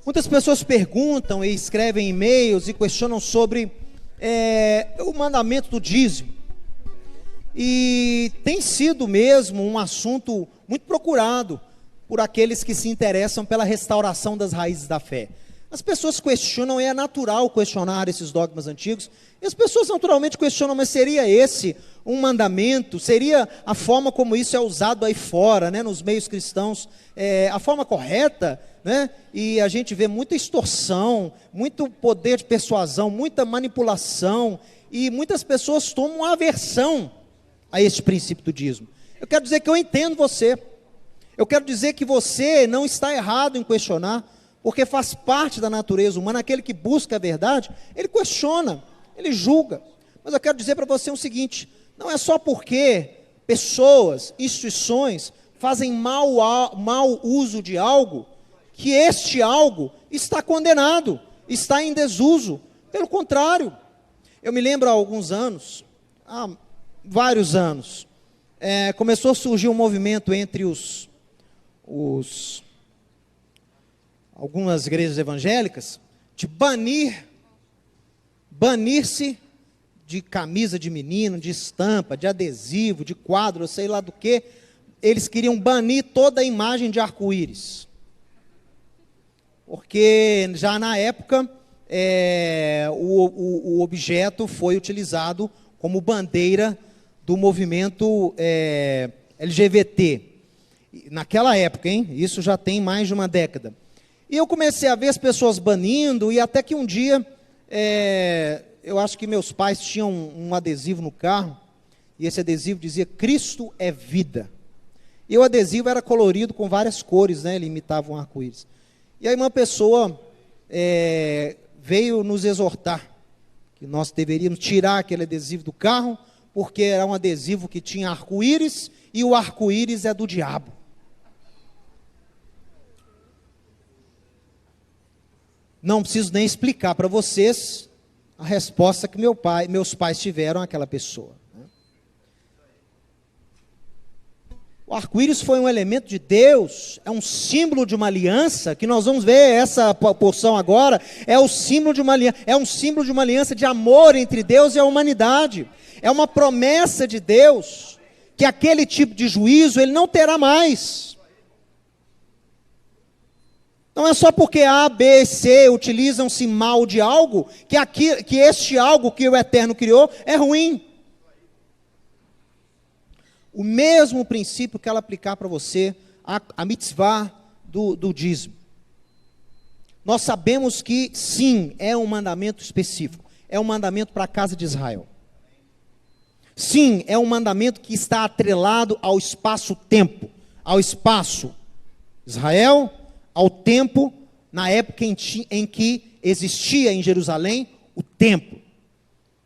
Muitas pessoas perguntam e escrevem e-mails e questionam sobre o mandamento do dízimo. E tem sido mesmo um assunto muito procurado por aqueles que se interessam pela restauração das raízes da fé. As pessoas questionam, é natural questionar esses dogmas antigos, e as pessoas naturalmente questionam, mas seria esse um mandamento? Seria a forma como isso é usado aí fora, né, nos meios cristãos, a forma correta? Né? E a gente vê muita extorsão, muito poder de persuasão, muita manipulação, e muitas pessoas tomam aversão a este princípio do dízimo. Eu quero dizer que eu entendo você, eu quero dizer que você não está errado em questionar, porque faz parte da natureza humana. Aquele que busca a verdade, ele questiona, ele julga. Mas eu quero dizer para você o seguinte: não é só porque pessoas, instituições fazem mau uso de algo, que este algo está condenado, está em desuso. Pelo contrário, eu me lembro há alguns anos, há vários anos, começou a surgir um movimento entre algumas igrejas evangélicas, de banir-se de camisa de menino, de estampa, de adesivo, de quadro, sei lá do que. Eles queriam banir toda a imagem de arco-íris, porque já na época o objeto foi utilizado como bandeira do movimento LGBT, naquela época, hein? Isso já tem mais de uma década. E eu comecei a ver as pessoas banindo, e até que um dia, eu acho que meus pais tinham um adesivo no carro, e esse adesivo dizia: Cristo é vida. E o adesivo era colorido com várias cores, né? Ele imitava um arco-íris. E aí uma pessoa veio nos exortar, que nós deveríamos tirar aquele adesivo do carro, porque era um adesivo que tinha arco-íris, e o arco-íris é do diabo. Não preciso nem explicar para vocês a resposta que meus pais tiveram àquela pessoa. O arco-íris foi um elemento de Deus, é um símbolo de uma aliança, que nós vamos ver essa porção agora, é o símbolo de uma aliança, é um símbolo de uma aliança de amor entre Deus e a humanidade. É uma promessa de Deus, que aquele tipo de juízo ele não terá mais. Não é só porque A, B, C utilizam-se mal de algo, que este algo que o Eterno criou é ruim. O mesmo princípio que ela aplicar para você, a mitzvah do dízimo. Nós sabemos que sim, é um mandamento específico, é um mandamento para a casa de Israel. Sim, é um mandamento que está atrelado ao espaço-tempo, ao espaço Israel, ao tempo, na época em que existia em Jerusalém o templo.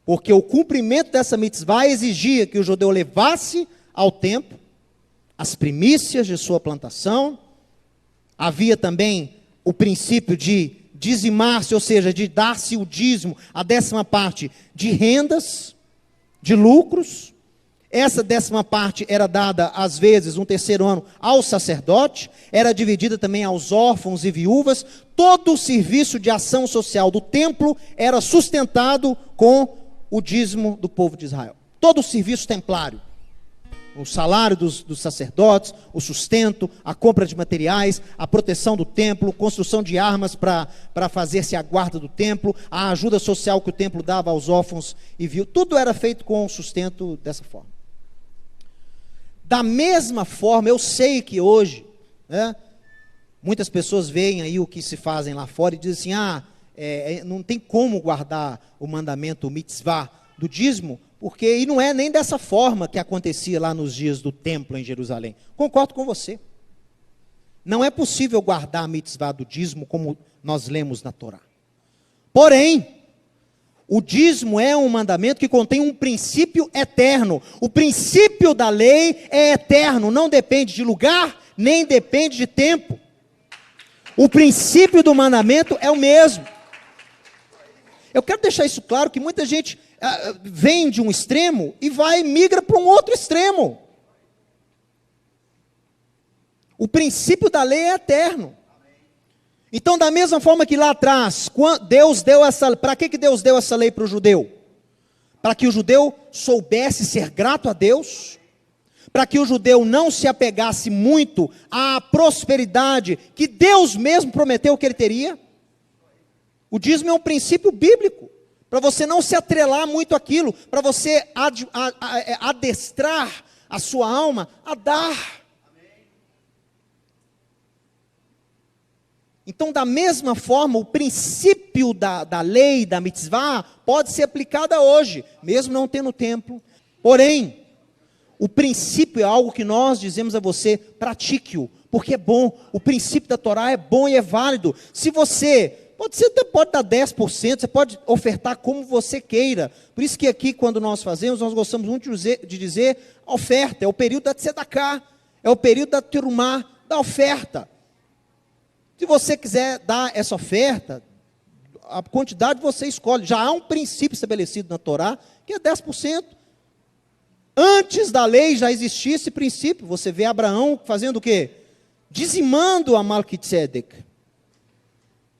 Porque o cumprimento dessa mitzvah exigia que o judeu levasse ao templo as primícias de sua plantação. Havia também o princípio de dizimar-se, ou seja, de dar-se o dízimo, a 10ª parte de rendas, de lucros. Essa 10ª parte era dada, às vezes, um 3º ano ao sacerdote, era dividida também aos órfãos e viúvas. Todo o serviço de ação social do templo era sustentado com o dízimo do povo de Israel. Todo o serviço templário, o salário dos sacerdotes, o sustento, a compra de materiais, a proteção do templo, construção de armas para fazer-se a guarda do templo, a ajuda social que o templo dava aos órfãos e viúvas, tudo era feito com o sustento dessa forma. Da mesma forma, eu sei que hoje, muitas pessoas veem aí o que se fazem lá fora e dizem assim: não tem como guardar o mandamento, o mitzvah do dízimo, e não é nem dessa forma que acontecia lá nos dias do templo em Jerusalém. Concordo com você. Não é possível guardar a mitzvah do dízimo como nós lemos na Torá. Porém, o dízimo é um mandamento que contém um princípio eterno. O princípio da lei é eterno, não depende de lugar, nem depende de tempo. O princípio do mandamento é o mesmo. Eu quero deixar isso claro, que muita gente vem de um extremo e migra para um outro extremo. O princípio da lei é eterno. Então, da mesma forma que lá atrás, Deus deu essa, para que Deus deu essa lei para o judeu? Para que o judeu soubesse ser grato a Deus, para que o judeu não se apegasse muito à prosperidade que Deus mesmo prometeu que ele teria. O dízimo é um princípio bíblico, para você não se atrelar muito àquilo, para você adestrar a sua alma a dar. Então, da mesma forma, o princípio da lei, da mitzvah, pode ser aplicado hoje, mesmo não tendo templo. Porém, o princípio é algo que nós dizemos a você, pratique-o, porque é bom. O princípio da Torá é bom e é válido. Se você, pode dar 10%, você pode ofertar como você queira. Por isso que aqui, quando nós fazemos, nós gostamos muito de dizer a oferta, é o período da tzedakah, é o período da terumá, da oferta. Se você quiser dar essa oferta, a quantidade você escolhe. Já há um princípio estabelecido na Torá, que é 10%. Antes da lei já existia esse princípio. Você vê Abraão fazendo o quê? Dizimando a Melquitzedek.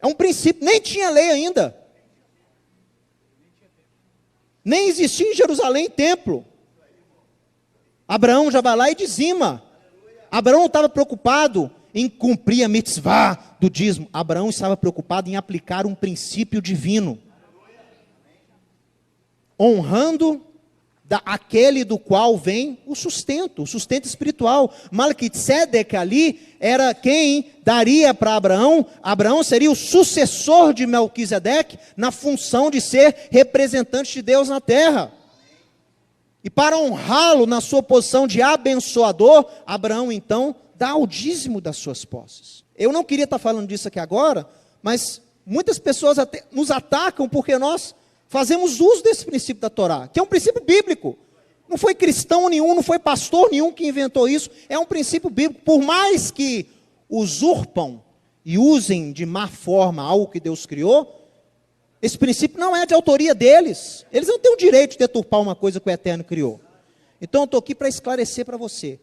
É um princípio, nem tinha lei ainda. Nem existia em Jerusalém templo. Abraão já vai lá e dizima. Abraão não estava preocupado em cumprir a mitzvah do dízimo. Abraão estava preocupado em aplicar um princípio divino, honrando aquele do qual vem o sustento espiritual. Melquitzedek ali era quem daria para Abraão. Abraão seria o sucessor de Melquisedeque na função de ser representante de Deus na terra. E para honrá-lo na sua posição de abençoador, Abraão então dá o dízimo das suas posses. Eu não queria estar falando disso aqui agora, mas muitas pessoas até nos atacam porque nós fazemos uso desse princípio da Torá, que é um princípio bíblico. Não foi cristão nenhum, não foi pastor nenhum que inventou isso, é um princípio bíblico. Por mais que usurpam e usem de má forma algo que Deus criou, esse princípio não é de autoria deles. Eles não têm o direito de deturpar uma coisa que o Eterno criou. Então eu estou aqui para esclarecer para você.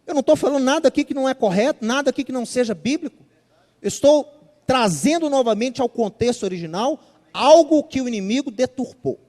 Eu não estou falando nada aqui que não é correto, nada aqui que não seja bíblico. Eu estou trazendo novamente ao contexto original algo que o inimigo deturpou.